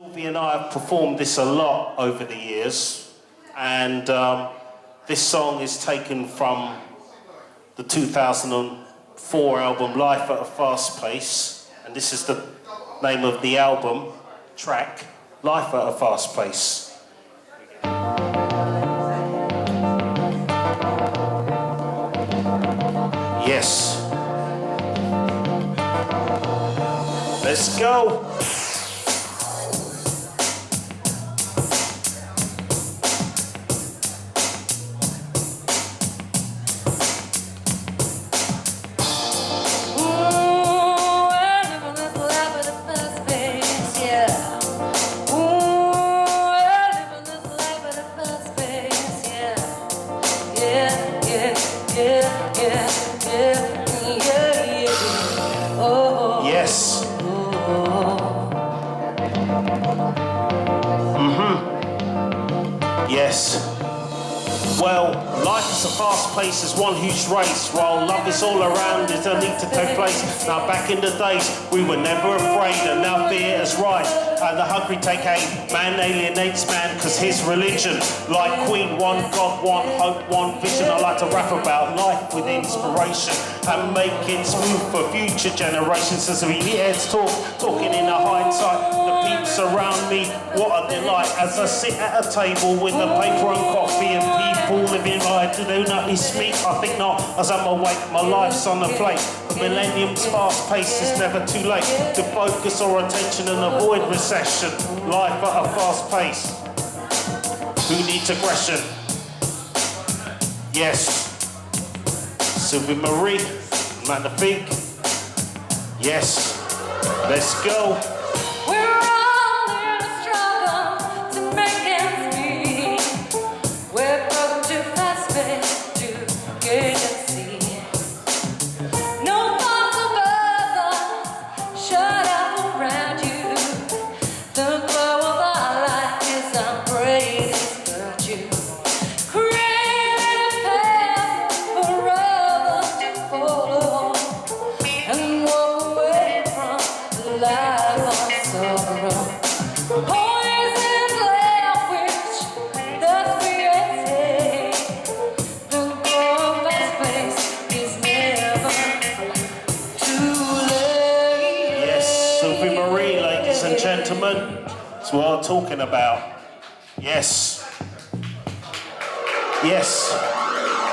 Sylvie and I have performed this a lot over the years, and this song is taken from the 2004 album Life at a Fast Pace, and this is the name of the album track, Life at a Fast Pace. Yes. Let's go. Yes. Yes. Well, life is a fast pace, it's one huge race. While love is all around, there's a need to take place. Now back in the days, we were never afraid, and now fear is right. And the hungry take aim. Man alienates man, cause his religion. Like Queen, one God, one hope, one vision. I like to rap about life with inspiration and making smooth for future generations. As we hear talking in a hindsight. The peeps around me, what are they like? As I sit at a table with a paper and coffee and people living life, do they not speak? I think not, as I'm awake, my life's on the plate. The millennium's fast pace, is never too late to focus our attention and avoid recession. Life at a fast pace. Who needs aggression? Yes. Sylvie Marie, Magnifique. Yes. Let's go. We're all in a struggle to make ends meet. We're broken too fast, babe, to get to see. No thoughts above us, shut up around you. The glow of our life is our greatest virtue. Create a path for others to follow and walk away from the life of sorrow. Poison language that's created. The glow of space is never too late. Yes, Sylvie Marie, ladies and gentlemen. That's what I'm talking about. Yes. Yes.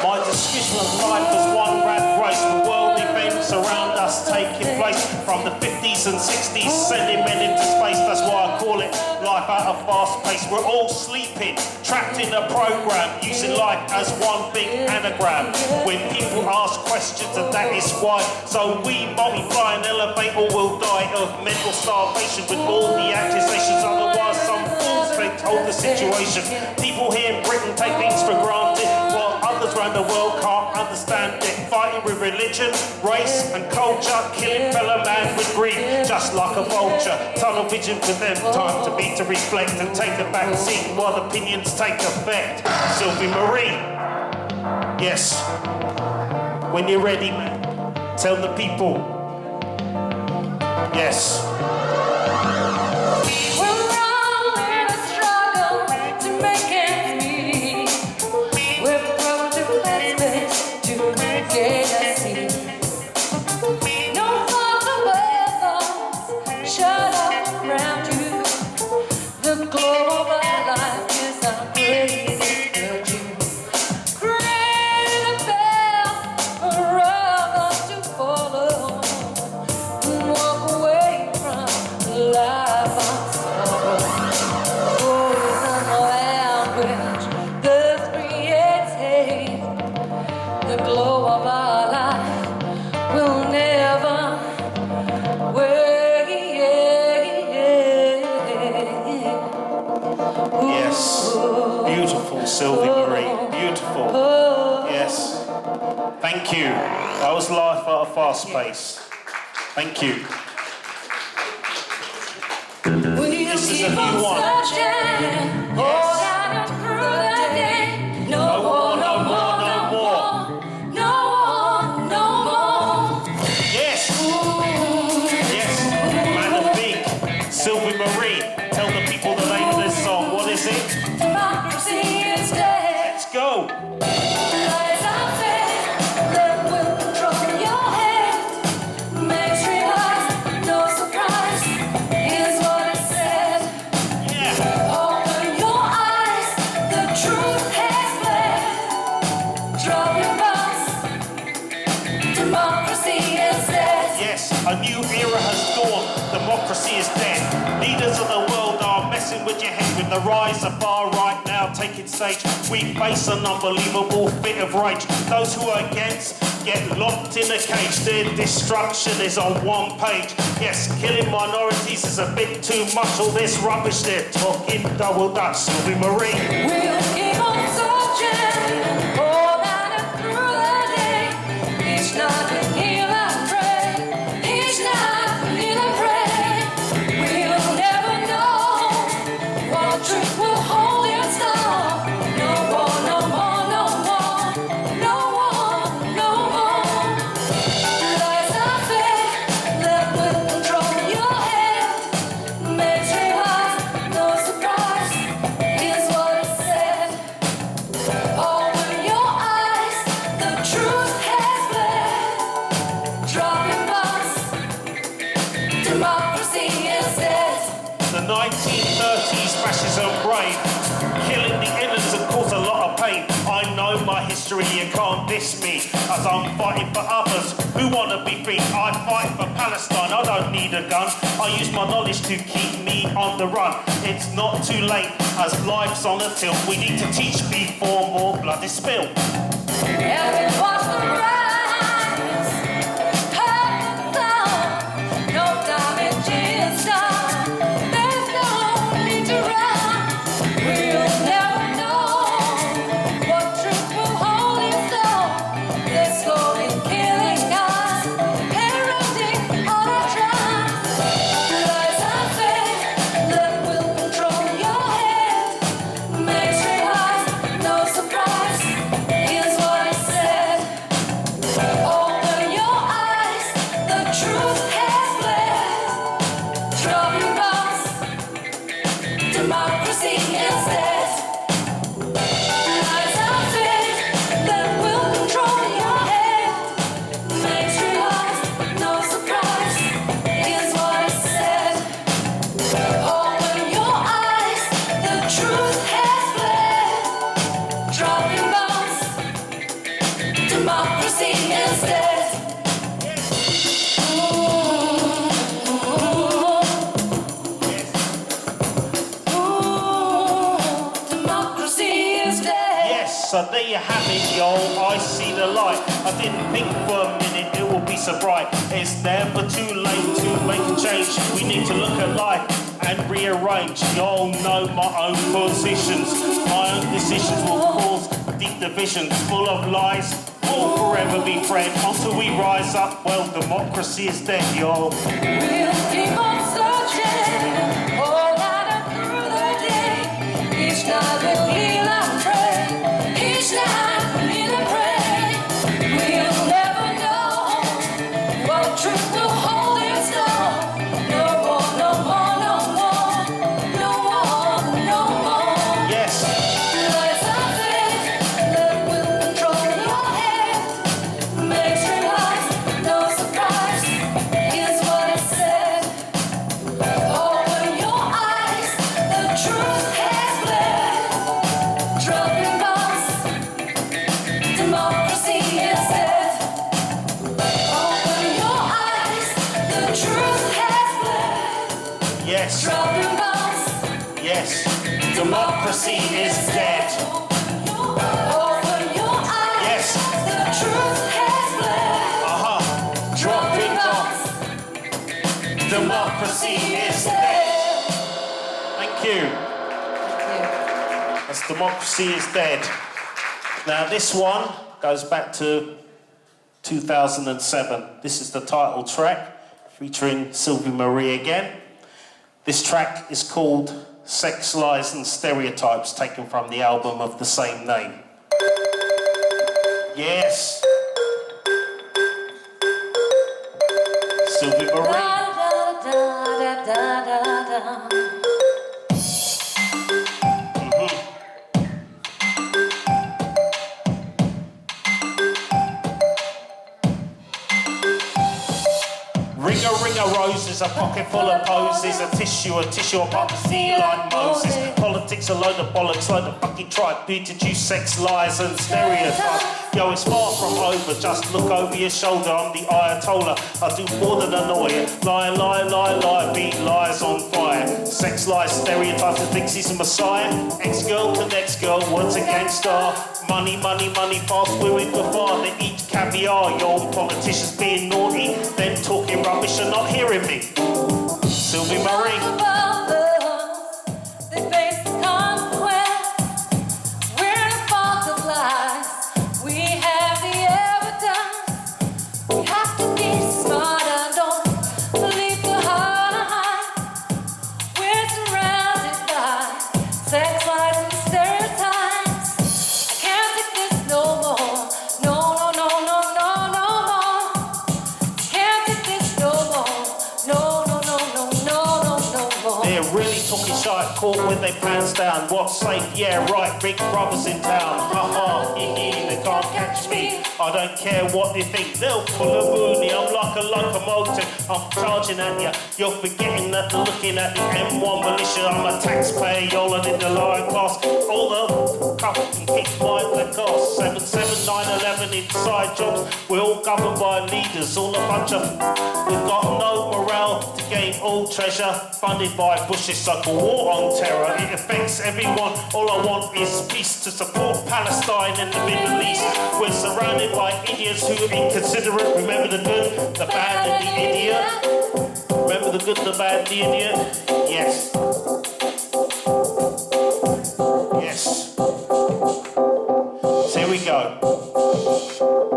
My description of life is one rat race with world events around us taking place from the 50s and 60s, sending men into space. That's why I call it life at a fast pace. We're all sleeping, trapped in a program, using life as one big anagram. When people ask questions, and that is why. So we multiply and elevate, or we'll die of mental starvation with all the accusations. Otherwise, some fools they told the situation. People here in Britain take things for granted, while others around the world can't understand it. Fighting with religion, race and culture, killing fellow man with greed, just like a vulture. Tunnel vision for them, time to be to reflect and take the back seat while opinions take effect. Sylvie Marie, yes. When you're ready, man, tell the people. Yes. We're all in a struggle to make ends meet. We're broken too fast, babe, to get a seat. No thoughts above us, shut up around you. The glow of our life is our greatest virtue. Create a path for others to follow and walk away from the life of sorrow. Poison language that's created. The glow of our life will never Yes. Beautiful, Sylvie Marie. Beautiful. Yes. Thank you. That was life at a fast pace. Thank you. This is a new one. No more, no more, no more. No more, no more. Yes. Yes. Magnifique. Sylvie Marie. Tell the forward your head with the rise of far right now taking stage. We face an unbelievable fit of rage. Those who are against get locked in a cage. Their destruction is on one page. Yes, killing minorities is a bit too much. All this rubbish they're talking, double Dutch, Sylvie Marie. We'll keep on searching all night and through the day. Each night we kneel and pray. Each night we kneel and pray. We'll never know what truth will hold in store. No more, no more, no more, no more, no more. Lies are fake that will control your head. Makes you hide, no surprise. Is what it said. Open your eyes, the truth has fled. Dropping bombs, democracy is dead. The 1930s fascism brave, killing the innocent caused a lot of pain. I know my history, you can't diss me, as I'm fighting for others who want to be free. I fight for Palestine, I don't need a gun. I use my knowledge to keep me on the run. It's not too late, as life's on a tilt. We need to teach before more blood is spilled. And we watch the rise, heard the sound. No damage is done. There's no need to run. We'll never know what truth will hold in store. They're slowly killing us, eroding all our trust. Lies are fake that will control your head. Makes you hide, no surprise. Is what it said. Open your eyes, the truth has fled. Dropping bombs, democracy is dead. Lies are fake that will control your head. Makes you hide, no surprise. Is what it said. Open your eyes, the truth has fled. Dropping bombs, democracy is dead. Democracy is dead. Yes, so there you have it, yo. I see the light. I didn't think for a minute it would be so bright. It's never too late to make a change. We need to look at life and rearrange. Y'all know my own positions. My own decisions will cause deep divisions, full of lies. We'll forever be friends until we rise up. Well, democracy is dead, y'all. We'll keep on searching all night and through the day. Each night we'll kneel and pray. Each night we'll kneel and pray. We'll never know what truth will hold in store. No more, no more, no more, no more, no more. Yes, Lies are fake that will control your head. Makes you hide, no surprise. Is what it said. Open your eyes, the truth has fled. Dropping bombs, democracy is dead. Open your eyes, the truth has fled. yes, Dropping bombs. yes. Democracy is dead. Open your eyes. Yes. The truth has fled. Dropping bombs. Democracy is dead. Thank you. As democracy is dead. Now this one goes back to 2007. This is the title track featuring Sylvie Marie again. This track is called Sex, Lies and Stereotypes, taken from the album of the same name. Yes. Sylvie Marie. Da, da, da, da, da, da. Ring a roses roses, a pocket full of posies, a tissue apart the sea like Moses. Politics a load of bollocks, load of fucking tripe, beauty juice, sex, lies and stereotypes. Yo, it's far from over, just look over your shoulder, I'm the Ayatollah. I do more than annoy you. Lie, lie, lie, lie, beat lies on fire. Sex, lies, stereotypes, and thinks he's a messiah. Ex-girl to next girl, once a gangster. Money, money, money, fast, women go far. They eat caviar, yo, politicians being naughty, then talking rubbish and not hearing me. Sylvie Murray. They face the consequence. We're the fault of lies. We have the evidence. We have to be smarter. Don't believe the hype. We're surrounded by sex, lies, and stereotypes. I can't take this no more. No, no, no, no, no, no more. Can't take this no more. No, no, no, no, no, no, no more. They're really talking shite, caught with their pants down. What's safe? Yeah, right, big brothers in town. Ha they can't catch me. I don't care what they think, they'll pull a boonie. I'm like a locomotive, I'm charging at ya. You're forgetting that looking at the M1 militia. I'm a taxpayer, y'all are in the lower class. All the cuff and kick my black ass. 77911 inside jobs. We're all governed by leaders, all a bunch of. We've got no morale to gain all treasure. Funded by Bush's cycle war on terror. It affects everyone. All I want is peace to support Palestine and the Middle East. We're surrounded by idiots who are inconsiderate. Remember the good, the bad, and the idiot. Remember the good, the bad, the idiot. Yes. Yes. So here we go.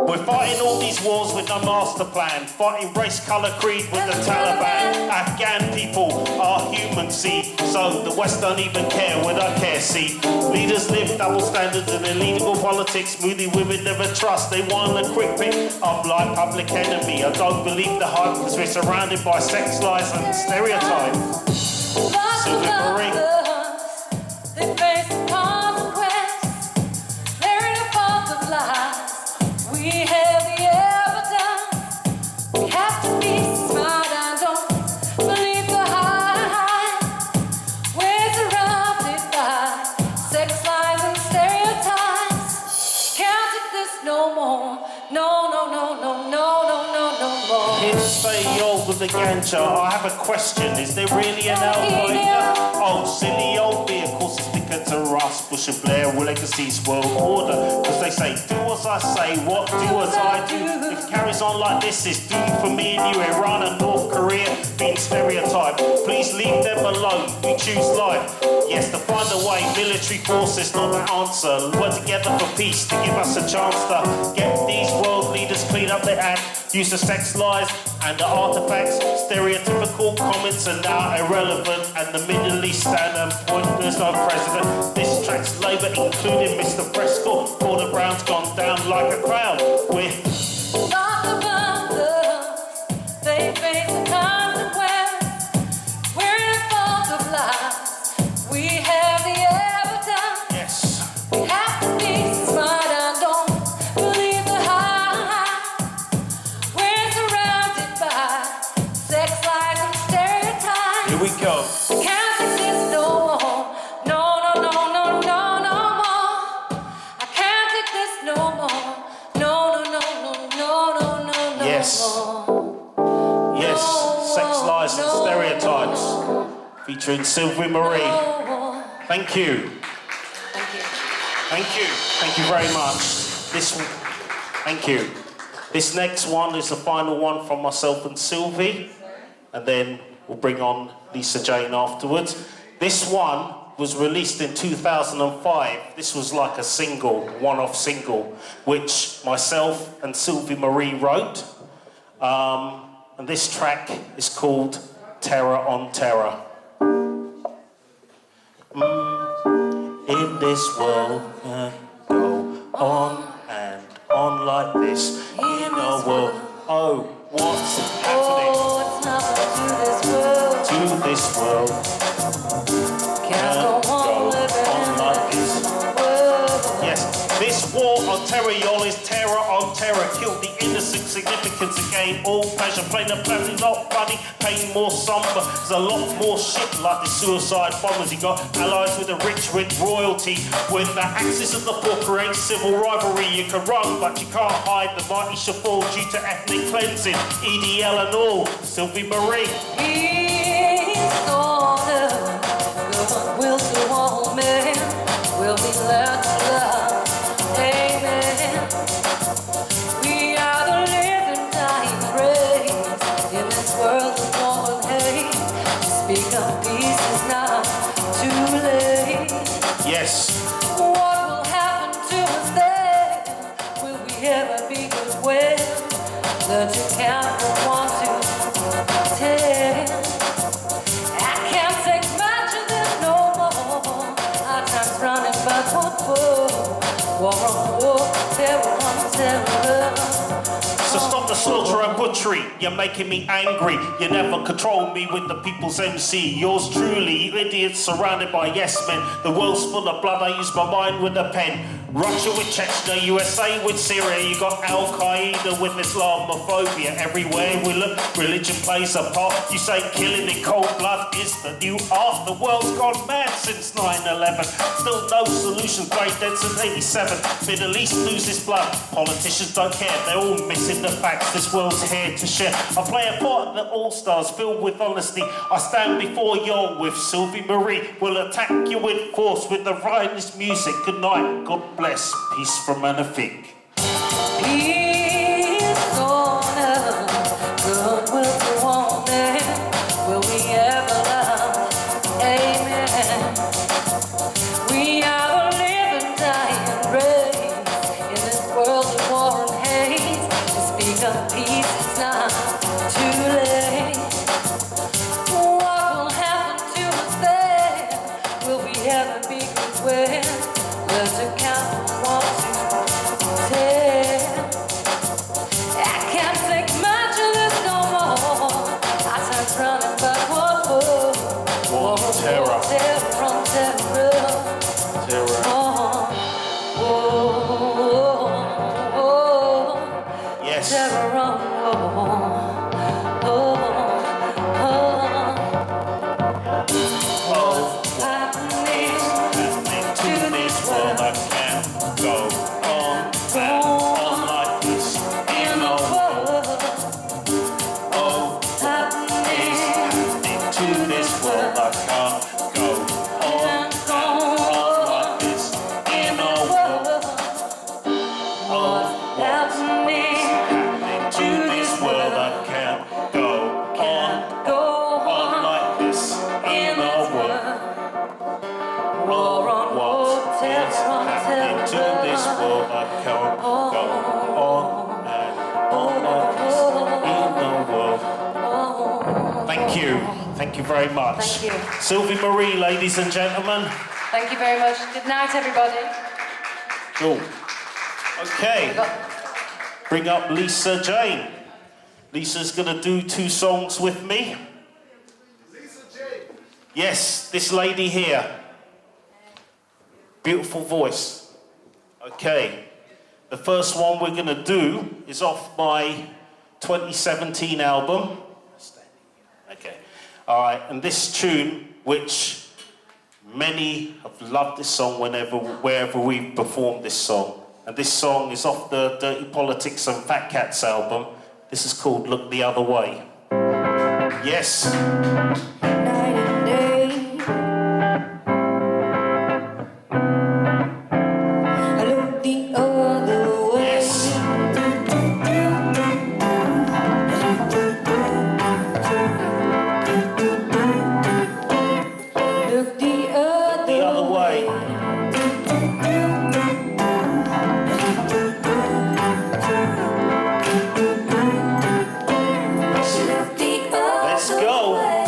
We're fighting all these wars with no master plan. Fighting race, colour, creed with the Taliban. Afghan people are human, see. So the West don't even care what I care, see. Leaders live double standards and illegal politics. Moody women never trust, they want a quick pick. I'm like Public Enemy, I don't believe the hype because we're surrounded by sex, lies and stereotypes. Sylvie Murray. They face the consequence. They're in a fault of lies. We have the evidence. We have to be smart and don't believe the hype. We're surrounded by sex, lies, and stereotypes. Can't take this no more. No, no, no, no, no, no, no, no more. Here's Stay Old with the ganja. I have a question. Is there really an Al-Qaeda? Oh, silly old vehicles is because to Russ, Bush and Blair will legacy's world order. Because they say, do as I say, what do as I do. If it carries on like this, it's doomed for me and you. Iran and North Korea being stereotyped. Please leave them alone. We choose life. Yes, to find a way. Military forces not the answer. We're together for peace to give us a chance to get these world leaders clean up their act. Use the sex, lies and the artifacts. Stereotypical comments are now irrelevant, and the Middle East stand and point. There's no president. This track's Labour, including Mr. Fresco. Gordon Brown's gone down like a clown. With Lots of others, they face the consequence. We're in a fault of lies. We have the evidence. yes, We have to be smart and don't believe the hype. We're surrounded by sex, lies, and stereotypes. here we go. Can't take this no more. No, no, no, no, no, no more. I can't take this no more. No, no, no, no, no, no, no, no Yes. more. Yes, sex, lies and No. stereotypes. Featuring Sylvie Marie. No more. Thank you. Thank you. Thank you. Thank you very much. Thank you. This next one is the final one from myself and Sylvie, and then we'll bring on Lisa Jane afterwards. This one was released in 2005. This was like a single, one-off single, which myself and Sylvie Marie wrote. And this track is called Terror on Terror. In this world can go on and on like this. In a world, oh, what's happening Oh, it's nothing to this world. to this world? Can't go on living on in like this. world. Yes, this war on terror, y'all, is terror on terror. Killed the innocent significance again. All pleasure, plain and plain, not funny, pain more somber. There's a lot more shit like the suicide bombers. You got allies with the rich, with royalty. With the axis of the poor creates civil rivalry. You can run, but you can't hide. The mighty shall fall due to ethnic cleansing. EDL and all, Sylvie Marie. He's gonna goodwill to all men will be left to love. Amen. We are the living, dying race in this world of war and hate. To speak of peace is not too late. Yes. What will happen to us then? Will we ever be goodwill? Learn to count from 1 to 10. I can't take much of this no more. Our time's running, but what for? War on war, terror on terror. So stop the slaughter and butchery, you're making me angry. You never control me with the people's MC. Yours truly, you idiots surrounded by yes men. The world's full of blood, I use my mind with a pen. Russia with Chechnya, USA with Syria. You got Al-Qaeda with Islamophobia. Everywhere we look, religion plays a part. You say killing in cold blood is the new art. The world's gone mad since 9/11. Still no solution, great dead since 87. Middle East loses blood, politicians don't care. They're all missing the facts, this world's here to share. I play a part in the All-Stars filled with honesty. I stand before you with Sylvie Marie. We'll attack you with force with the finest music. Good night, God bless, peace from Anafik. He's gonna goodwill to all men. Will we ever love? Amen. We are a living, dying race in this world of war and hate. To speak of peace is not too late. What will happen to us then? Will we ever be goodwill? Learn to count from 1 to 10. I can't take much of this no more. Our time's running, but what for? War on terror. Terror on terror. Terror. Yes. Terror on what's happening To this world I can't go on and on like this in a world. Oh, happening to this world I can't go on and on like this in a world. Oh, happening to this world I can't go on like this in a world. War on war, terror on Happening to terror. this world I can't go on and on like this in the world. Thank you. Thank you very much. Thank you. Sylvie Marie, ladies and gentlemen. Thank you very much. Good night, everybody. Cool. Okay. Bring up Lisa Jane. Lisa's gonna do 2 songs with me. Lisa Jane. Yes, this lady here. Beautiful voice. Okay. The first one we're gonna do is off my 2017 album. Okay. All right. And this tune, which many have loved this song wherever we've performed this song. And this song is off the Dirty Politics and Fat Cats album. This is called Look the Other Way. Yes. Night and day, I look the other way. Yes. Look the other way. Look the other Let's go. way.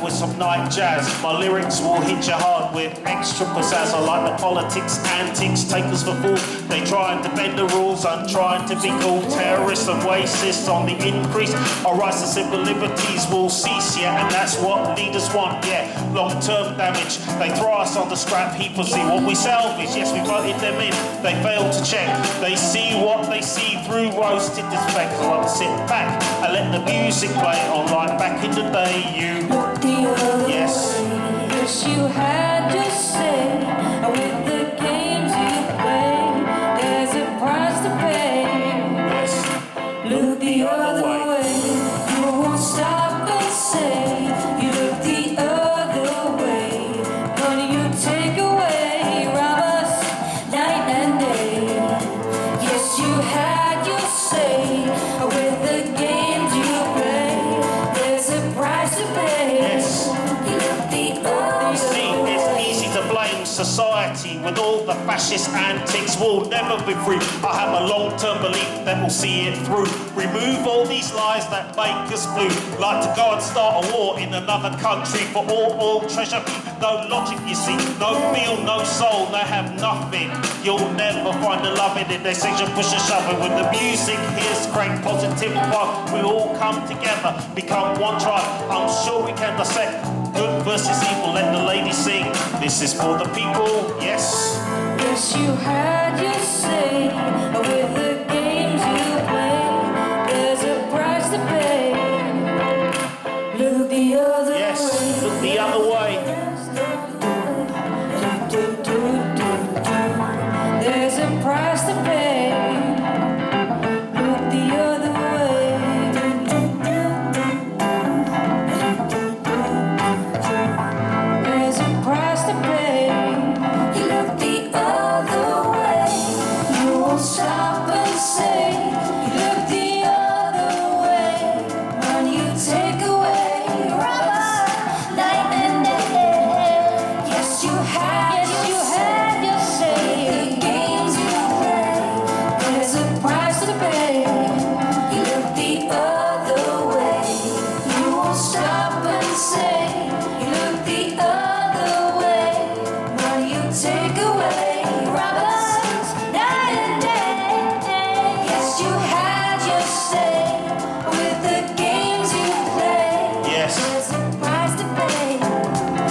with some night jazz. My lyrics will hit you hard with extra pizzazz. I like the politics, antics, takers for fools. They trying to bend the rules, I'm trying to be cool. Terrorists and racists on the increase. Our rights and civil liberties will cease, yeah, and that's what leaders want, yeah. Long-term damage, they throw us on the scrap heap and see what we salvage. Yes, we voted them in, they failed to check. They see what they see through roasted disrespect. I like to sit back and let the music play on like back in the day. You, yes, Yes, you had your say with the games you play. There's a price to pay. yes, Look the other way. You won't stop and say. You look the other way. Honey, you take away, rob us night and day. Yes, you had your say with the games you play. There's a price to pay. yes. You look the other See, way. it's easy to blame society with all the fascist antics. We'll never be free. I have a long-term belief that we'll see it through. Remove all these lies that make us blue. Like to go and start a war in another country for all treasure. No logic, you see, no feel, no soul, they have nothing. You'll never find the love in it. They say you push and shove it with the music. Here's great positive vibe. We all come together, become one tribe. I'm sure we can dissect good versus evil. Let the ladies sing. This is for the people, yes. Yes, you had your say with the games you play. There's a price to pay. Look the other Yes, way. look the other way. There's a price to pay. Look the other way. There's a price to pay. You look the other way. You won't stop and say. You look the other way. When you take away rubber night and day. Yes, you had your say. The games you play. There's a price to pay. You look the other way. You won't stop and say. You look the other way. When you take away robbers night and day. Yes, you had your say with the games you play. Yes. There's a price to pay.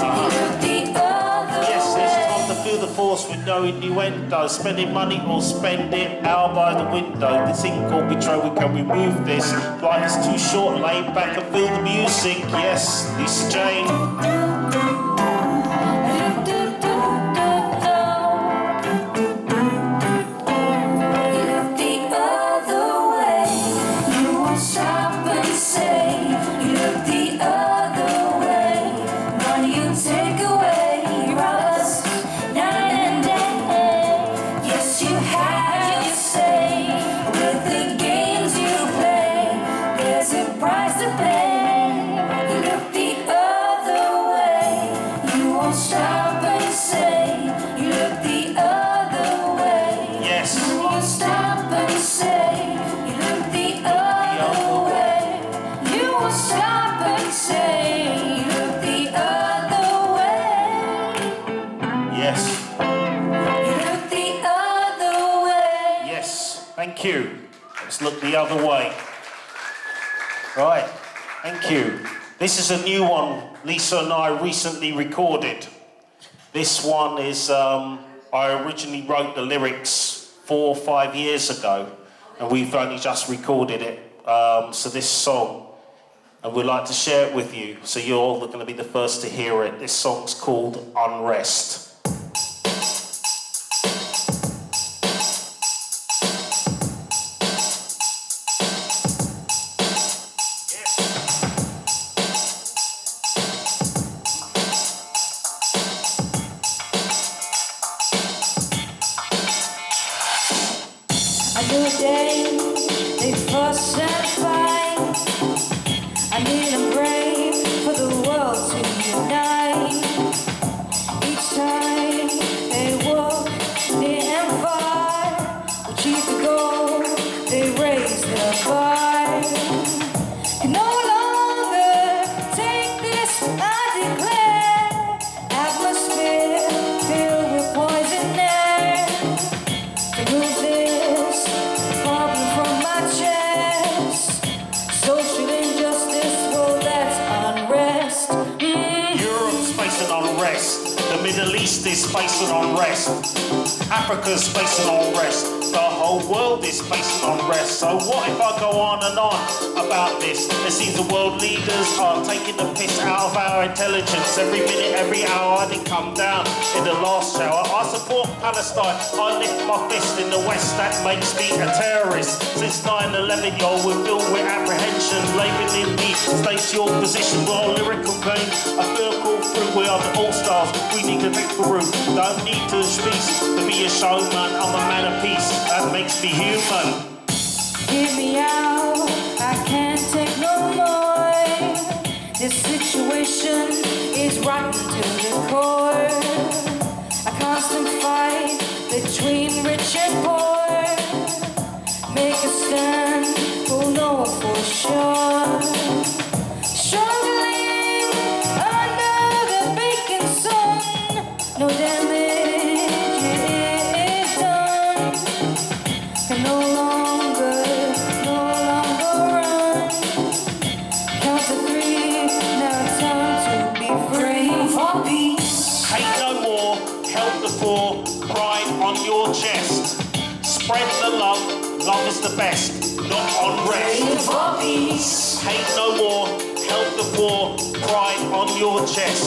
You look the other Yes, way. it's time to feel the force with no innuendo. Spending money or spend it out by the window. This thing called betrayal, we can remove this. Life is too short, lay back and feel the music. Yes, Lisa Jane. You look the other way. You won't stop and say. You look the other way. When you take away robbers night and day. Yes, you had your say with the games you play. There's a price to pay. You look the other way. You won't stop and say. You look the other way. Yes. You won't stop and say. You look the other way. You won't stop and say. You look the other way. Yes. You look the other way. Yes. Thank you. Let's look the other way. Right. Thank you. This is a new one Lisa and I recently recorded. This one is, I originally wrote the lyrics 4 or 5 years ago, and we've only just recorded it. So this song, and we'd like to share it with you, so you're all going to be the first to hear it. This song's called Unrest. Another day, they fuss and fight. I need a break for the world to unite. Each time East is facing unrest. Africa's facing unrest. The whole world is facing unrest. So what if I go on and on about this? It seems the world leaders are taking the piss out of our intelligence. Every minute, every hour, they come down in the last shower. I support Palestine. I lift my fist in the West. That makes me a terrorist. Since 9/11, yo, we're filled with apprehension. Labeling me, states your position. Well, lyrical game. I feel called through. We are the all-stars. We need to take the route. Don't need to speak to be a showman. I'm a man of peace. That makes me human. Get me out, I can't take no more. This situation is rotten to the core. A constant fight between rich and poor. Make a stand, we'll know for sure. Struggling under the baking sun. No damage is done. Can no longer run. Count to three, now time to be free. For peace. Hate no more, help the poor, pride on your chest. Spread the love, love is the best, not unrest. For peace. Hate no more, help the poor, pride on your chest.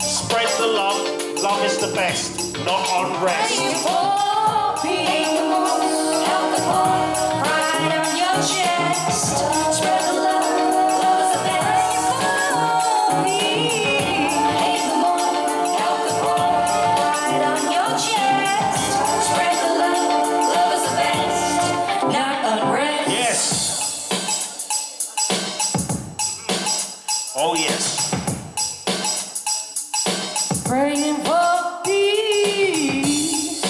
Spread the love, love is the best, not unrest. For peace. Help the poor, pride on your chest. Spread the love, love is the best. For peace. Hate no more, help the poor, pride on your chest. Spread the love, love is the best, not unrest. Yes. Oh yes. Praying for peace.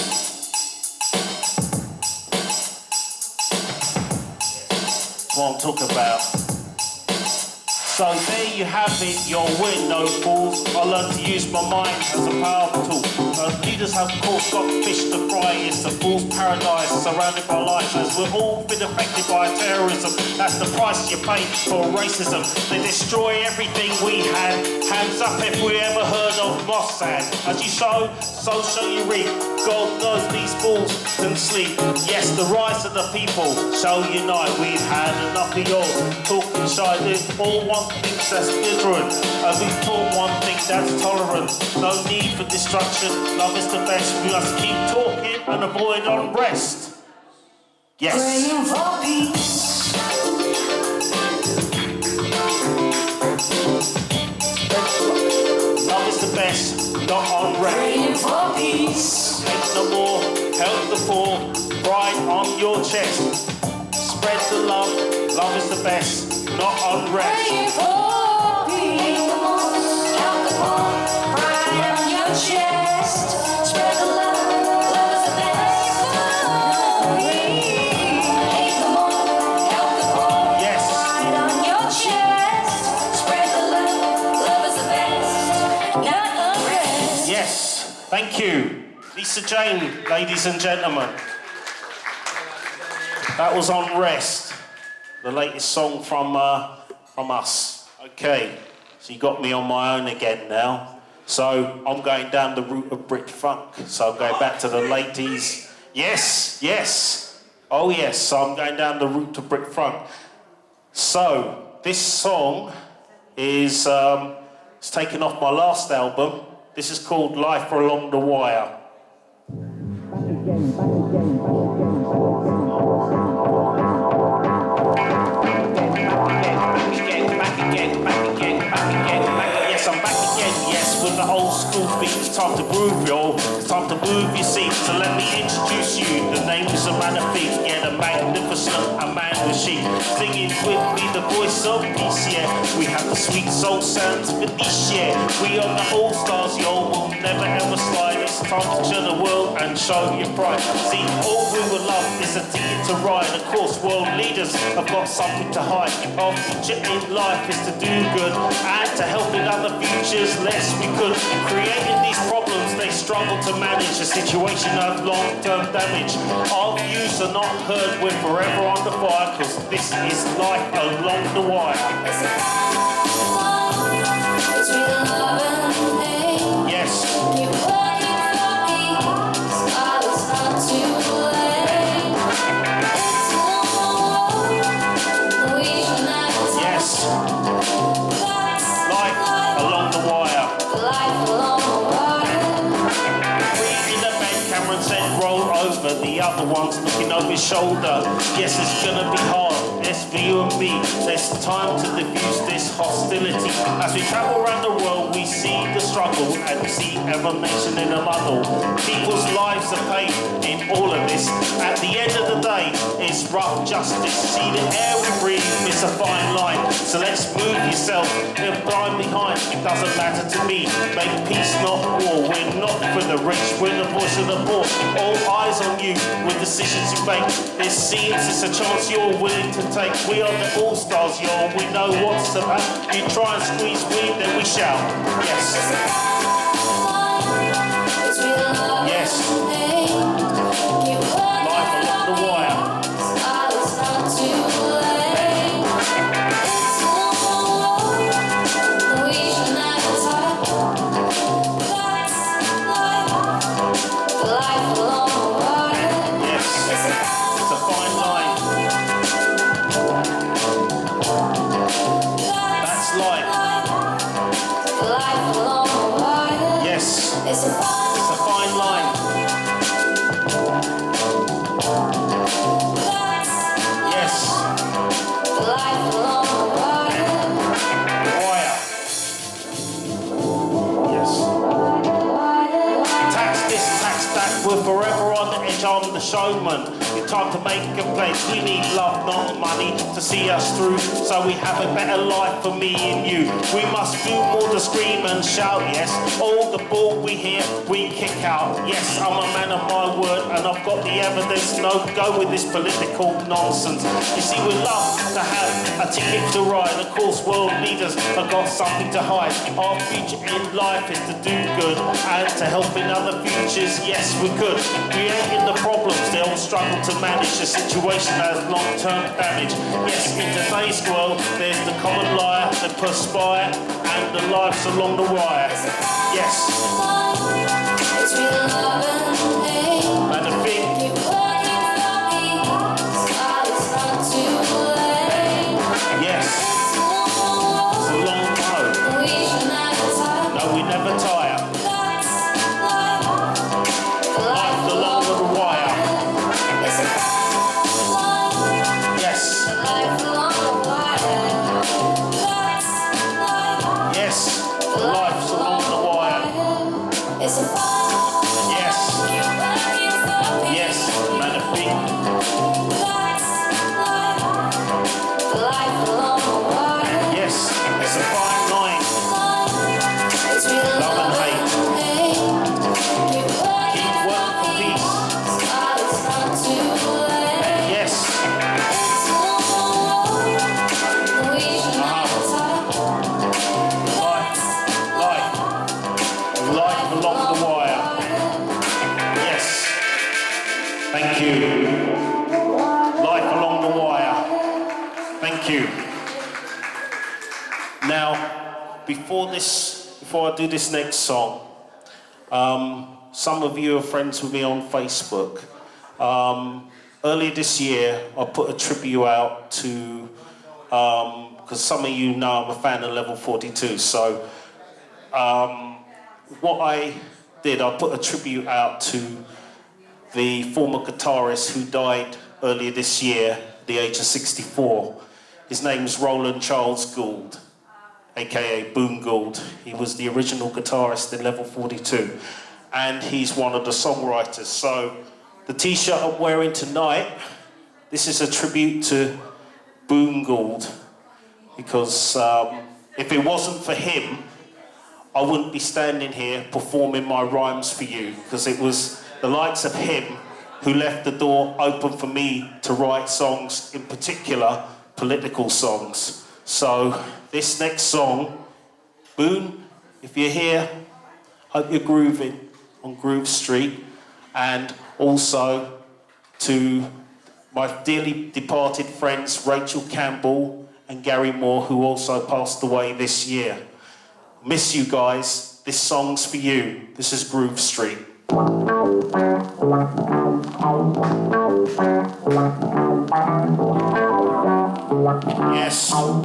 That's what I'm talking about. So there you have it, your win, no fools. I learned to use my mind as a powerful tool. Leaders have of course got fish to fry. It's a fool's paradise surrounded by lies. As we've all been affected by terrorism. That's the price you pay for racism. They destroy everything we had. Hands up if we ever heard of Mossad. As you sow, so shall you reap. God knows these fools can sleep. Yes, the rise of the people shall unite. We've had enough of yours talking shy. There's all one thing that's different. And we taught one thing that's tolerant. No need for destruction. Love is the best. We must keep talking and avoid unrest. Yes. Praying for peace. Love is the best, not unrest. Praying for peace. Hate no more, help the poor, pride on your chest. Spread the love, love is the best, not unrest. Praying for peace. Help the poor, pride on your chest. Spread the love, love is the best. For peace. Hate no more, help the poor, Yes. pride on your chest. Spread the love, love is the best. Not unrest. Yes, thank you. Lisa Jane, ladies and gentlemen. That was Unrest, the latest song from us. Okay, so you got me on my own again now. So I'm going down the route of Brit Funk. So I'm going back to the ladies. Yes, yes. Oh yes, so I'm going down the route to Brit Funk. So this song is it's taken off my last album. This is called Life Along the Wire. Yes, I'm back again, yes, with the old school beat. It's time to groove, yo. It's time to move your seat. So let me introduce you. The name is a man of feet. Yeah, the magnificent, a man with sheep. Singing with me, the voice of peace, yeah. We have the sweet soul sounds for this, yeah. We are the all-stars, yo. We'll never ever slide. It's time to show the world and show your pride. See, all we would love is a ticket to ride. Of course, world leaders have got something to hide. Our future in life is to do good and to help in other futures less we could. Creating these problems, they struggle to manage. The situation has long-term damage. Our views are not heard, we're forever under fire, cause this is life along the wire. It's a fight between love and hate. Yes, You put the ones looking over his shoulder. Yes, it's gonna be hard, yes, for you and me. There's time to diffuse this hostility. As we travel around the world, we see the struggle and we see every nation in a muddle. People's lives are paid in all of this. At the end of the day, it's rough justice. See, the air we breathe, it's a fine line. So let's move yourself, leave time behind. It doesn't matter to me. Make peace, not war. We're not for the rich, we're the voice of the poor. All eyes on you with decisions you make. It seems it's a chance you're willing to take. We are the all-stars, y'all. We know what's about. You try and squeeze weed, then we shout. Yes. Yes. Life along the wire. It's a fine line. Yes. Life along the wire. Wire. Yes. Tax this, tax that. We're forever on the edge. I'm the showman. It's time to make a pledge. We need love, not money, to see us through, so we have a better life for me and you. We must do more to scream and shout, yes. All the bull we hear, we kick out. Yes, I'm a man of my word, and I've got the evidence. No go with this political nonsense. You see, we love to have a ticket to ride. Of course, world leaders have got something to hide. Our future in life is to do good and to help in other futures. Yes, we could. We ain't in the problems, they'll struggle to manage. The situation has long-term damage. Yes, in today's world, there's the common liar, the perspire, and the lives along the wire. Yes. It's real love and hate. And the thing. Keep working for me, it's not too late. Yes. It's a long road. We should never tire. No, we never tire. That's life along the wire. It's a line. Yes. Life along the wire. That's life. Yes. Life's along the wire. It's a fire. Yes. Keep working for me. Yes. Man of big. That's life along the wire. Yes. It's a fine line. It's real Love and hate. Keep working Keep working for peace. It's not too late. Yes. It's we should never tire. Life. Life along the wire. Yes. Thank you. Life along the wire. Thank you. Now, before I do this next song, some of you are friends with me on Facebook. Earlier this year, I put a tribute out to, because some of you know I'm a fan of Level 42, so what I did, I put a tribute out to the former guitarist who died earlier this year at the age of 64. His name is Roland Charles Gould, aka Boone Gould. He was the original guitarist in Level 42, and he's one of the songwriters. So the t-shirt I'm wearing tonight, this is a tribute to Boone Gould, because if it wasn't for him, I wouldn't be standing here performing my rhymes for you, because it was the likes of him who left the door open for me to write songs, in particular political songs. So this next song, Boone, if you're here, hope you're grooving on Groove Street. And also to my dearly departed friends Rachel Campbell and Gary Moore, who also passed away this year. Miss you guys. This song's for you. This is Groove Street. Yes. Feel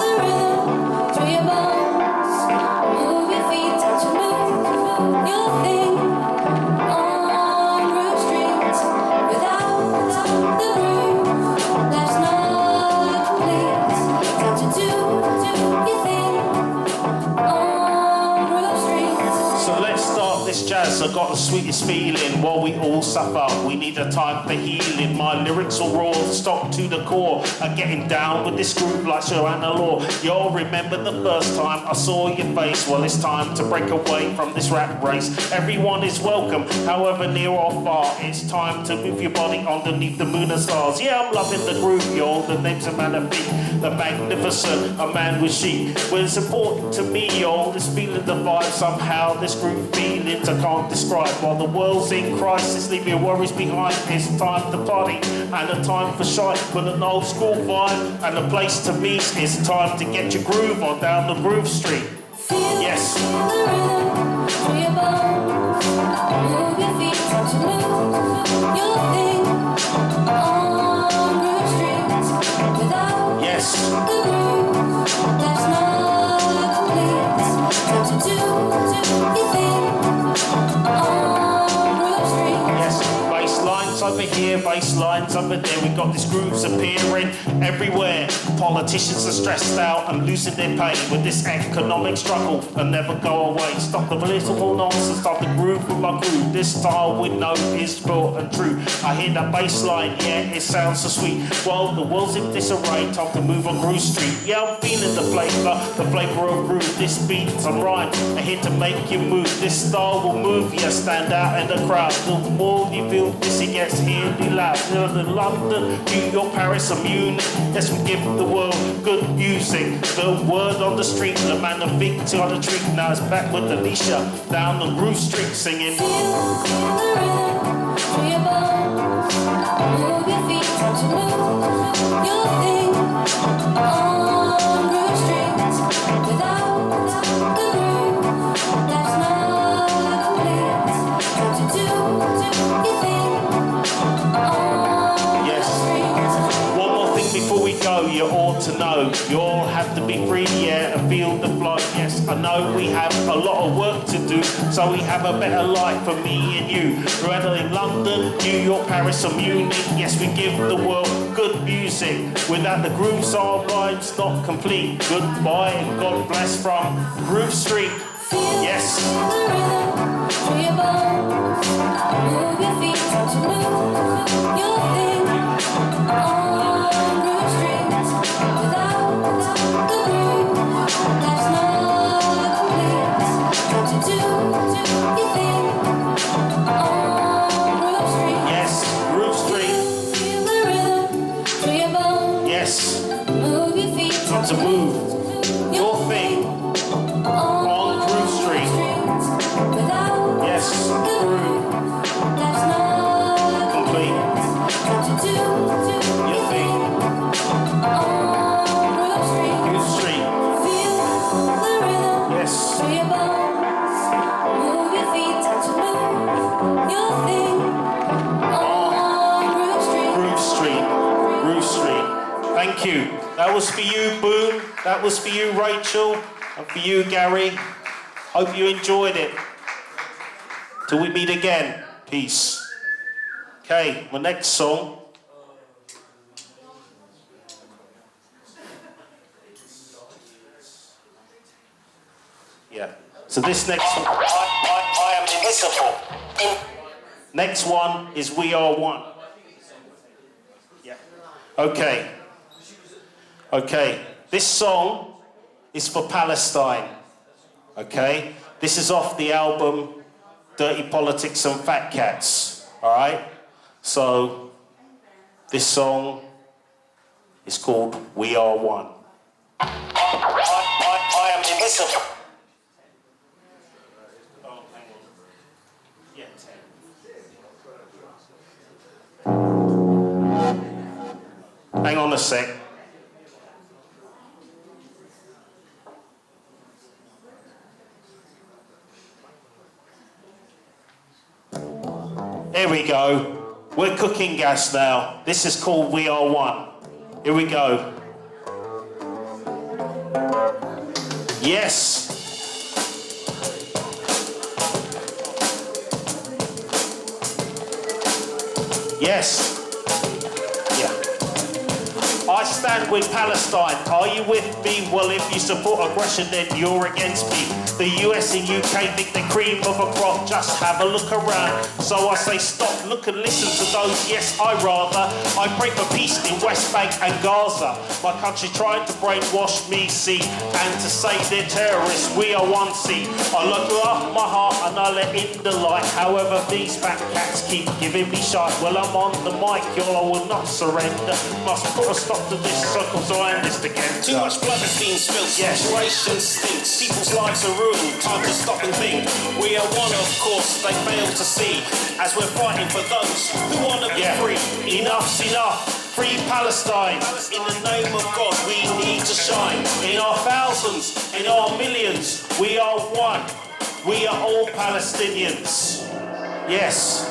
the rhythm through your bones. Move your feet, touch your move your thing. Cause I got the sweetest feeling while we all suffer. We need a time for healing. My lyrics are raw, stock to the core. I'm getting down with this group like Joanna Law. Y'all remember the first time I saw your face? Well, it's time to break away from this rap race. Everyone is welcome, however near or far. It's time to move your body underneath the moon and stars. Yeah, I'm loving the groove, y'all. The name's a man of feet, the magnificent, a man with sheep. Well, it's important to me, y'all. This feeling the vibe somehow. This groove feelings I can't describe. While the world's in crisis, leave your worries behind. It's time to party and a time for shine. With an old school vibe and a place to meet. It's time to get your groove on down the Groove Street. Yes. Feel the rhythm through your bones. Move your feet to move your thing on Groove Street. Without Yes. the groove, that's not complete. Time to do your thing on Groove Street. Yes, bass lines over here, bass lines over there. We got these grooves appearing everywhere. Politicians are stressed out and losing their pay with this economic struggle and never go away. Stop the political nonsense, start the groove with my groove. This style we know is real and true. I hear that bass line, yeah, it sounds so sweet. Well, the world's in disarray, time to move on Groove Street. Yeah, I'm feeling the flavor of groove. This beats and rhymes are here to make you move. This style will move you, stand out in the crowd. The more you feel this, it gets really loud. London, New York, Paris, and Munich. Yes, we give the world good music. The word on the street, the man of Victor on the treat. Now it's back with Alicia down the Groove Street singing. Feel the rhythm through your bones. Move your feet to move your thing on Groove Street. Without the groove, that's not complete. Time to do your thing on Yes. Groove Street. One more thing before we go, you ought to know. You all have to be free, yeah, and feel the flow. Yes, I know we have a lot of work to do, so we have a better life for me and you. Whether in London, New York, Paris, or Munich, yes, we give the world good music. Without the grooves, our lives not complete. Goodbye and God bless from Groove Street. Feel Yes. the rhythm through your bones. Move your feet to move your thing on Groove Street. Without the groove, that's not complete. Time to do your thing on Groove Street. Yes, Groove Street. Feel the rhythm through your bones. Yes, Move your feet time to move your thing. on Groove Street. Without Yes, the groove that's not complete. time to do Your thing. on Groove Street. Groove Street. Feel the rhythm Yes. through your bones. Move your feet to move your thing on Groove Street. Groove Street. Groove Street. Thank you. That was for you, Boom. That was for you, Rachel. And for you, Gary. Hope you enjoyed it. Till we meet again. Peace. Okay, my next song. Yeah. So this next one, I am invisible. Next one is We Are One. Yeah. Okay. Okay. This song is for Palestine. Okay. This is off the album Dirty Politics and Fat Cats. All right. So this song is called We Are One. I am invisible. Hang on a sec. There we go. We're cooking gas now. This is called We Are One. Here we go. Yes. Yes. I stand with Palestine. Are you with me? Well, if you support aggression, then you're against me. The US and UK think they're cream of a crop, just have a look around. So I say stop, look and listen to those, yes I rather. I pray for peace in West Bank and Gaza. My country tried to brainwash me, see, and to say they're terrorists, we are one, see. I look up my heart and I let in the light. However, these fat cats keep giving me shite. Well, I'm on the mic, y'all, I will not surrender. Must put a stop to this circle so I am this again. Too much blood has been spilled, Yes. situation stinks. People's lives are ruined, time to stop and think. We are one, of course, they fail to see. As we're fighting for those who want to be free. Enough's enough. Free Palestine. In the name of God, we need to shine. In our thousands, in our millions, we are one. We are all Palestinians. Yes.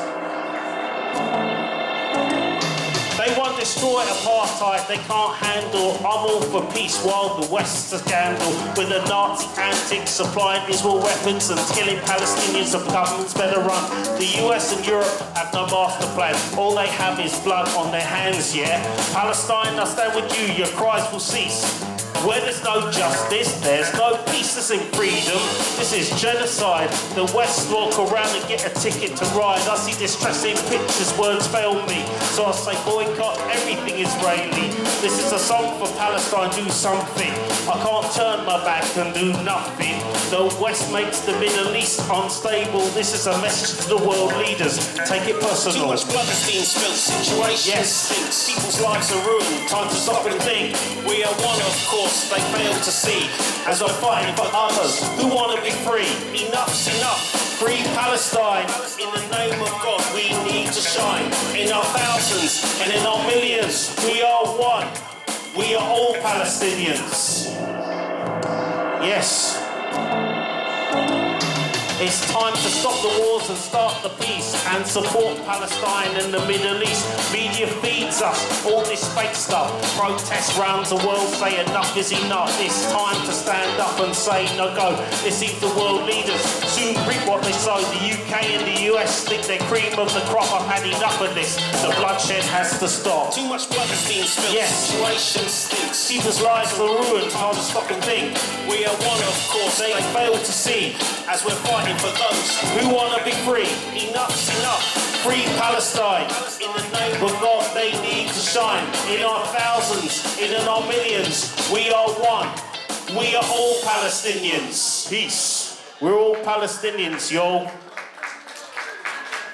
They won't destroy apartheid, they can't handle. I'm all for peace while the West's a scandal. With the Nazi antics supplying Israel weapons and killing Palestinians, the governments better run. The US and Europe have no master plan. All they have is blood on their hands, yeah? Palestine, I stand with you, your cries will cease. Where there's no justice, there's no peace, there's in freedom. This is genocide. The West walk around and get a ticket to ride. I see distressing pictures, words fail me. So I say boycott everything Israeli. This is a song for Palestine, do something. I can't turn my back and do nothing. The West makes the Middle East unstable. This is a message to the world leaders. Take it Too personal. much blood has been spilled, situation stinks. People's lives are ruined, time to stop and think. We are one, of course, they fail to see. As I'm fighting for others who want to be free. Enough's enough. Free Palestine. In the name of God, we need to shine. In our thousands and in our millions, we are one. We are all Palestinians. Yes. It's time to stop the wars and start the peace and support Palestine and the Middle East. Media feeds us all this fake stuff. Protests round the world say enough is enough. It's time to stand up and say no go. It seems the world leaders soon reap what they sow. The UK and the US think they're cream of the crop. I've had enough of this. The bloodshed has to stop. Too much blood has been spilled, Yes. situation stinks. People's lives are ruined. Time to stop and think. We are one, of course, They fail to see as we're fighting for those who want to be free. enough's enough. Free Palestine. In the name But God, they need to shine. In our thousands, in our millions, we are one. We are all Palestinians. Peace. We're all Palestinians, y'all.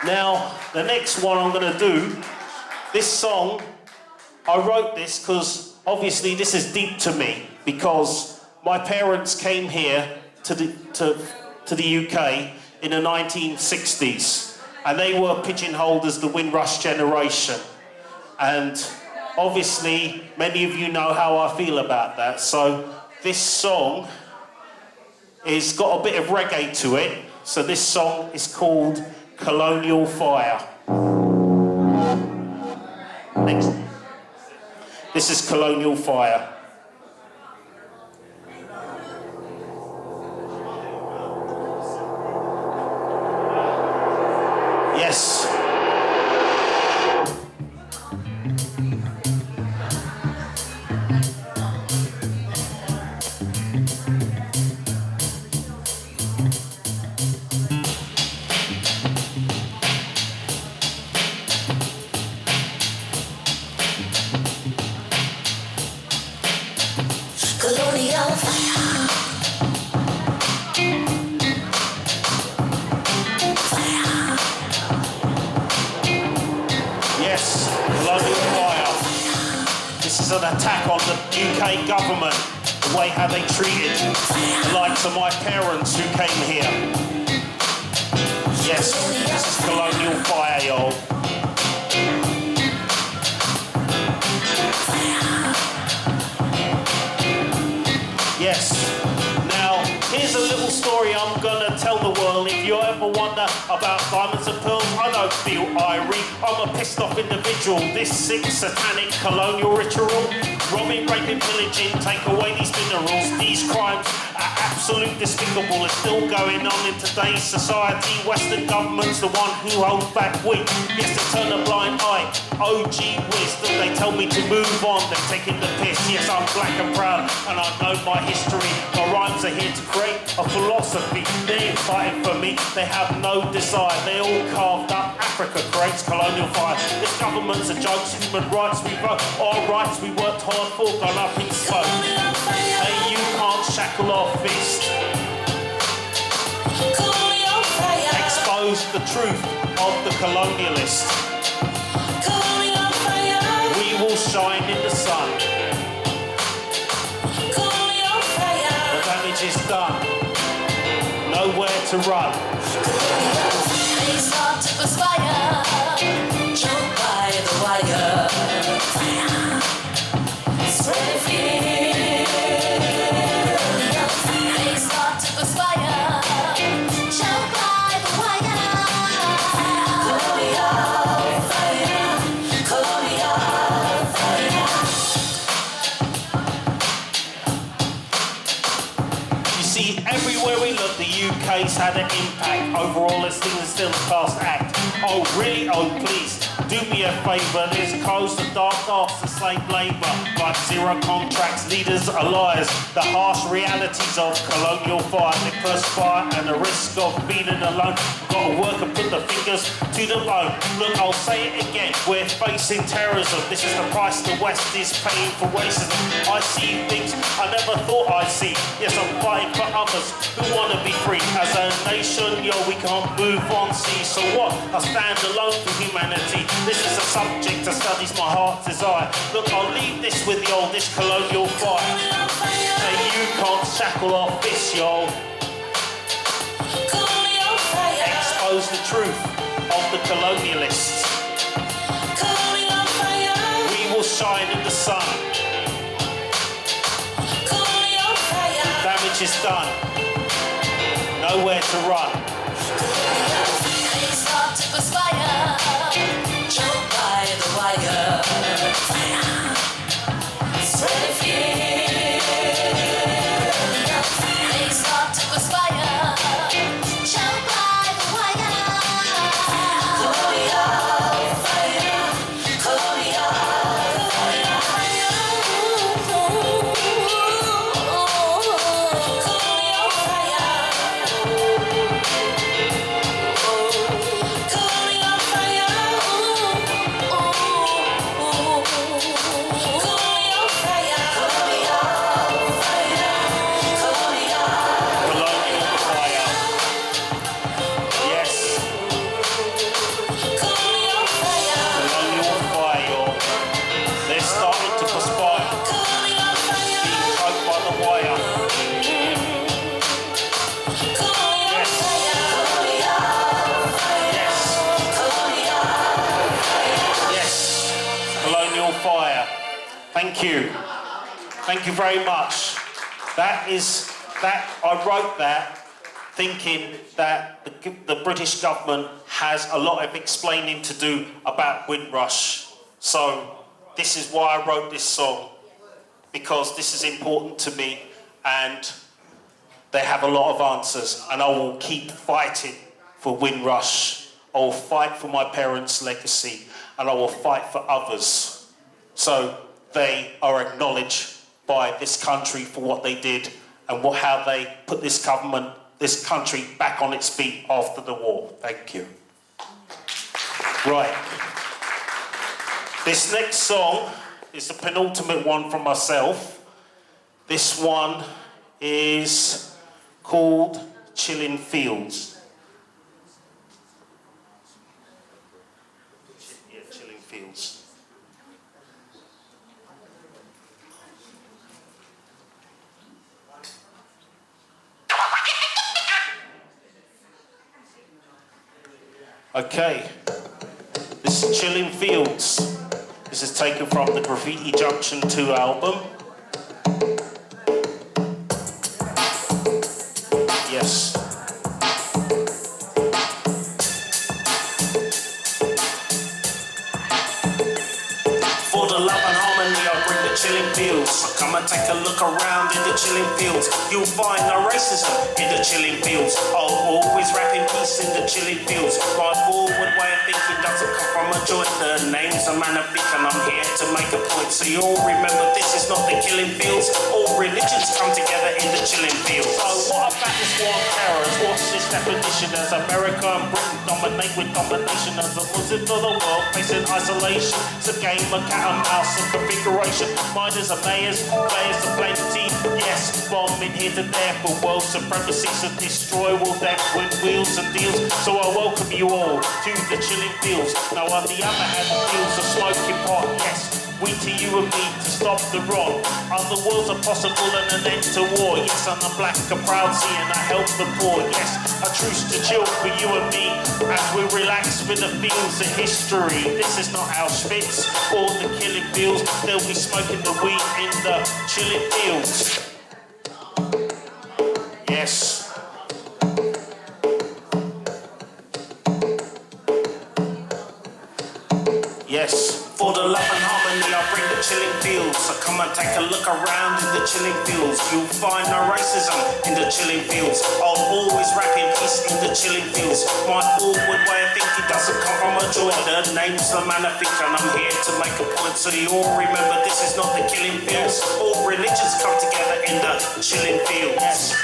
Now, the next one I'm going to do, this song, I wrote this because obviously this is deep to me because my parents came here to the UK in the 1960s and they were pigeonholed as the Windrush generation. And obviously, many of you know how I feel about that. So this song is got a bit of reggae to it. So this song is called Colonial Fire. Next. This is Colonial Fire. Yes. Colonial fire. Fire. Yes, Colonial Fire. This is an attack on the UK government, the way how they treated the likes of my parents who came here. Yes, this is Colonial Fire, y'all. Yes. Now, here's a little story I'm gonna tell the world. If you ever wonder about diamonds and pearls, I don't feel irie. I'm a pissed off individual. This sick satanic colonial ritual Robbing, raping, pillaging, take away these minerals. These crimes are absolute despicable. It's still going on in today's society. Western government's the one who holds back weak. Yes, to turn a blind eye. Oh gee whiz, that they tell me to move on. They're taking the piss. Yes, I'm black and proud, and I know my history. My rhymes are here to create a philosophy. They ain't fighting for me. They have no desire. They all carved up. Africa creates colonial fire. This government's a joke. Human rights we broke. Our rights we worked hard for gone up in smoke. Hey, you can't shackle our fist. Expose the truth of the colonialist. We will shine in the sun. The damage is done. Nowhere to run. They start to perspire, choked by the wire. Spread fear. They start to perspire, choked by the wire. Colonial fire, colonial fire. You see, everywhere we look, the UK's had an impact. Overall, it's still a past act. Oh, really? Oh, please, do me a favour. Let's close the dark arts of slave labour. Like zero contracts, leaders are liars. The harsh realities of colonial fire. The perspire and the risk of feeling alone. We've got to work and put the fingers to the bone. Look, I'll say it again. We're facing terrorism. This is the price the West is paying for racism. I see things I never thought I'd see. Yes, I'm fighting for others who want to be free. As a nation, yo, we can't move on, see. So what? I stand alone for humanity. This is a subject that studies my heart's desire. Look, I'll leave this with y'all, this colonial fire. Hey, you can't shackle our fists, y'all. Expose the truth of the colonialists. We will shine in the sun. Damage is done. Nowhere to run. They start to perspire, choked by the wire. Spread fear. They start to perspire, choked by the wire. Colonial fire, colonial fire. Colonial fire. Colonial fire. Colonial fire. Colonial fire. Yes, Colonial fire. colonial fire, y'all. They're starting to perspire. Colonial fire. Being choked by the wire. Colonial Yes. Yes. Colonial fire. Thank you. Thank you very much. I wrote that thinking that the British government has a lot of explaining to do about Windrush. So this is why I wrote this song, because this is important to me and they have a lot of answers, and I will keep fighting for Windrush. I will fight for my parents' legacy, and I will fight for others, so they are acknowledged by this country for what they did and how they put this country back on its feet after the war. Thank you. Right. This next song is the penultimate one from myself. This one is called Chilling Fields. Yeah, Chilling Fields. Okay, this is Chilling Fields. This is taken from the Graffiti Junction 2 album. Yes. For the love and harmony, I bring the chilling feels. So come and take a look around in the chilling fields. You'll find no racism in the chilling fields. I'll always rap in peace in the chilling fields. My forward way of thinking doesn't come from a joint. The name's a man of and I'm here to make a point. So you all remember this is not the killing fields. All religions come together in the chilling fields. So what about this war on terrorists? What's this definition as America and Britain dominate with domination as the Muslims of the world facing isolation? It's a game of cat and mouse and configuration. Minders are mayors, players are plenty. Yes, bombing here to there for world supremacy. So destroy all them with wheels and deals. So I welcome you all to the chilling fields. Now on the other hand, the fields are smoking pot. Yes, we to you and me to stop the rot. Other worlds are possible and an end to war. Yes, I'm a black and proud sea and I help the poor. Yes, a truce to chill for you and me as we relax with the fields of history. This is not Auschwitz or the killing fields. They'll be smoking the weed in the chilling fields. Yes. Yes. For the love and harmony, I bring the chilling fields. So come and take a look around in the chilling fields. You'll find no racism in the chilling fields. I'll always rap in peace in the chilling fields. My forward way of thinking doesn't come from a joint. The name's the man of think and I'm here to make a point. So you all remember this is not the killing fields. All religions come together in the chilling fields. Yes.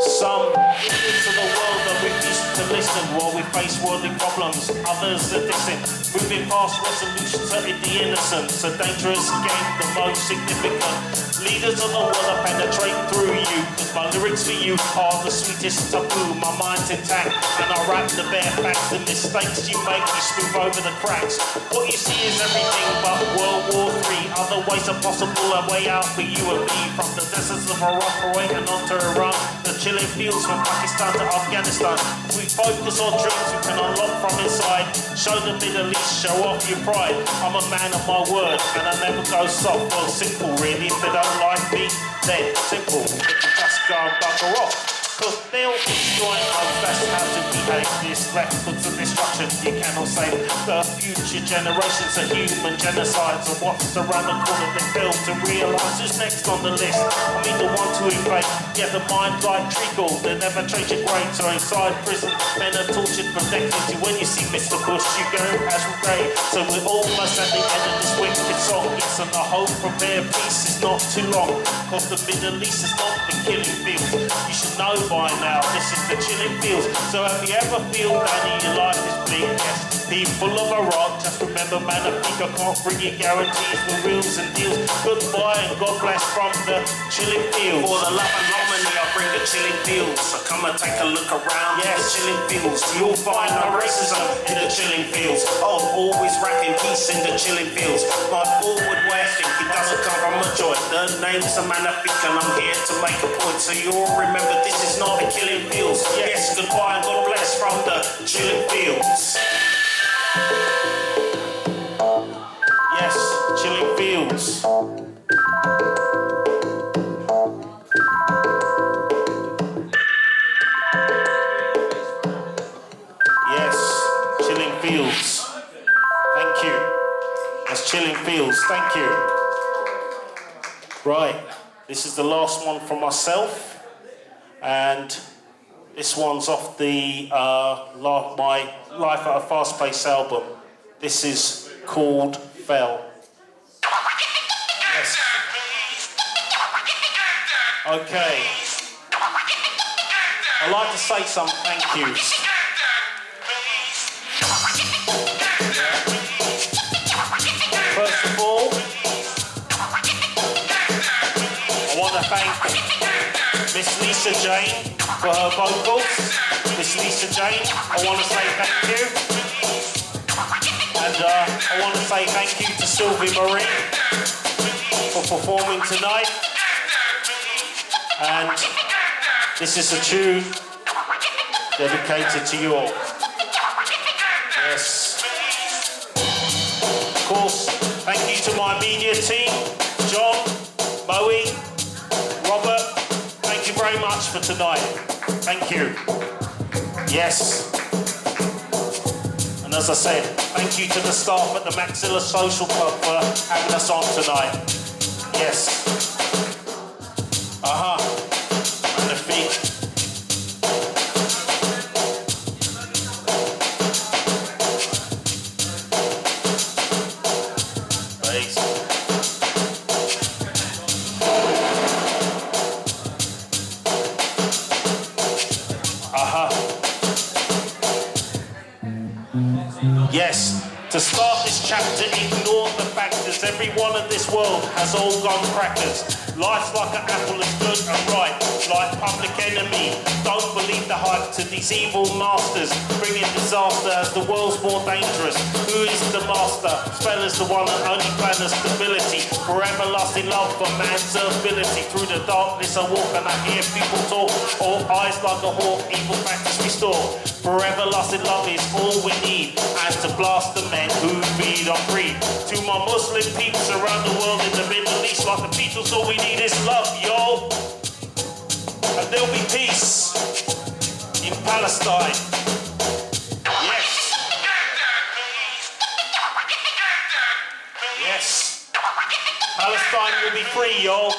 Some into the world that refuse to listen while we face worldly problems. Others are dissing, moving past resolutions, hurting the innocence. A dangerous game, the most significant. Leaders of the world I penetrate through you, cause my lyrics for you are the sweetest taboo. My mind's intact and I rap the bare facts. The mistakes you make, you smooth over the cracks. What you see is everything but World War III. Other ways are possible, a way out for you and me. From the deserts of Iraq, Kuwait and on to Iran. The chilling fields from Pakistan to Afghanistan. If we focus on dreams we can unlock from inside. Show the Middle East, show off your pride. I'm a man of my word and I never go soft. Well, simple really, if they don't like me, then simple. They can just go and bugger off. Cause they'll destroy us, that's how to behave. This records of destruction, you cannot save the future generations of human genocides. And what's around the corner, they fail to realise who's next on the list. I mean the one to invade, yeah, the mind like treacle. They never change your grade, so inside prison, men are tortured for decades. When you see Mr. Bush, you go as grey. So we're almost at the end of this wicked song. Yes, and I hope from their peace is not too long. Cause the Middle East is not the killing field. You should know by now, this is the chilling fields. So have you ever feel that your life is bleak? Yes, be full of a rock. Just remember, man, I think I can't bring you guarantees for wheels and deals. Goodbye and God bless from the chilling fields. For the love and harmony, I bring the chilling fields. So come and take a look around in the chilling fields. You'll find no racism in the chilling fields. I'll always rap in peace in the chilling fields. My forward way of thinking doesn't come from a joint. The name's a man of think and I'm here to make a point. So you all remember this is not the killing fields. Yes, goodbye and God bless from the chilling fields. Yes, chilling fields. Yes, chilling fields. Thank you. That's chilling fields. Thank you. Right, this is the last one from myself. And this one's off the my Life at a Fast Pace album. This is called Fell. Yes. Okay. I'd like to say some thank yous. First of all, I want to thank Miss Lisa Jane for her vocals. Miss Lisa Jane, I want to say thank you. And I want to say thank you to Sylvie Marie for performing tonight. And this is a tune dedicated to you all. Yes. Of course, thank you to my media team, John, Moe, Robert. Thank you very much for tonight. Thank you. Yes. And as I said, thank you to the staff at the Maxilla Social Club for having us on tonight. Yes. And the feet. Yes, to start this chapter, ignore the factors. Everyone in this world has all gone crackers. Life's like an apple, it's good and right, like Public Enemy. Don't believe the hype to these evil masters, bringing disaster as the world's more dangerous. Who is the master? Speller's the one that only plans stability. For everlasting love for man's ability. Through the darkness I walk and I hear people talk. All eyes like a hawk, evil factors restore. For everlasting love is all we need, and to blast the men who feed on greed. To my Muslim peeps around the world in the Middle East, like the Beatles, all we need is love, yo. And there'll be peace in Palestine. Yes. Yes. Palestine will be free, yo.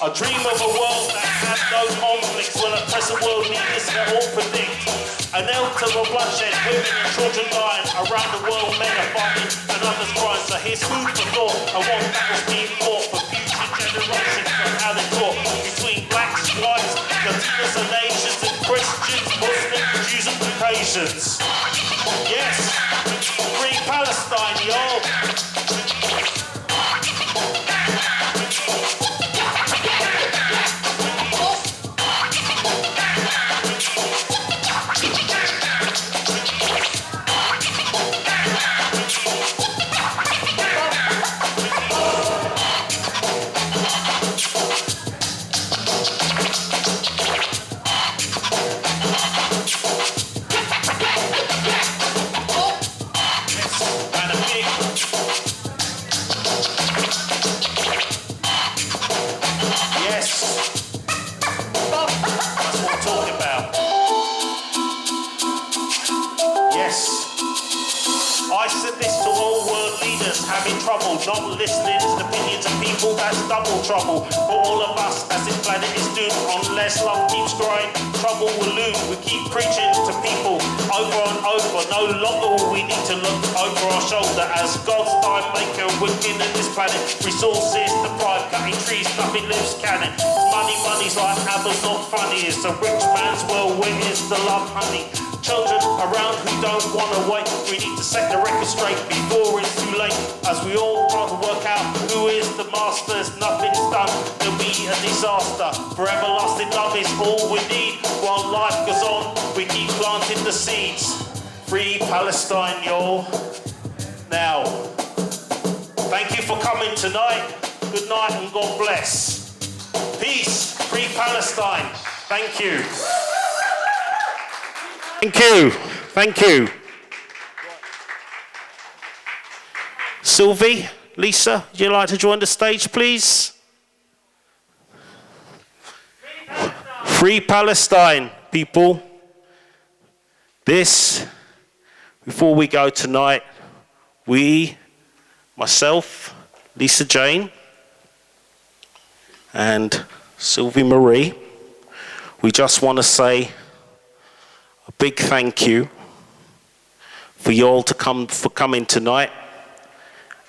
I dream of a world that has no conflicts, where the present world leaders can all predict an end to the bloodshed, women and children dying around the world, men are fighting and others crying. So here's food for thought, and one battle's being fought for future generations of how they talk between blacks, whites, Latinos and Asians, and Christians, Muslims, Jews and Caucasians. Yes, free Palestine, yo. Not listening to the opinions of people, that's double trouble for all of us as this planet is doomed. Unless love keeps growing, trouble will loom. We keep preaching to people over and over. No longer will we need to look over our shoulder as God's time maker. We're in this planet, resources deprived, cutting trees, nothing lives canning. Money's like apples, not funny. It's a rich man's world, where is the love, honey? Children around who don't want to wait. We need to set the record straight before it's too late. As we all try to work out who is the master, as nothing's done, there'll be a disaster. For everlasting love is all we need. While life goes on, we keep planting the seeds. Free Palestine, y'all. Now, thank you for coming tonight. Good night and God bless. Peace. Free Palestine. Thank you. Thank you. Thank you. Sylvie, Lisa, would you like to join the stage, please? Free Palestine, people. This, before we go tonight, myself, Lisa Jane, and Sylvie Marie, we just want to say a big thank you for you all for coming tonight,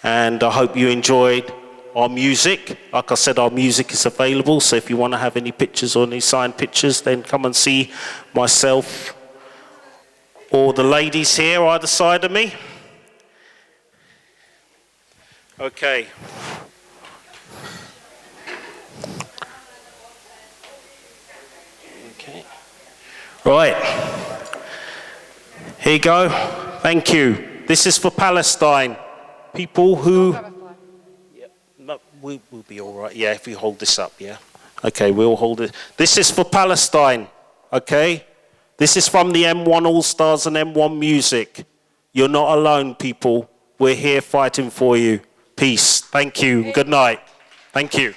and I hope you enjoyed our music. Like I said, our music is available, so if you want to have any pictures or any signed pictures, then come and see myself or the ladies here either side of me. Okay. Right, here you go. Thank you. This is for Palestine. People who... Yeah, no, we'll be all right. Yeah, if we hold this up, yeah. Okay, we'll hold it. This is for Palestine, okay? This is from the M1 All-Stars and M1 Music. You're not alone, people. We're here fighting for you. Peace. Thank you. Good night. Thank you.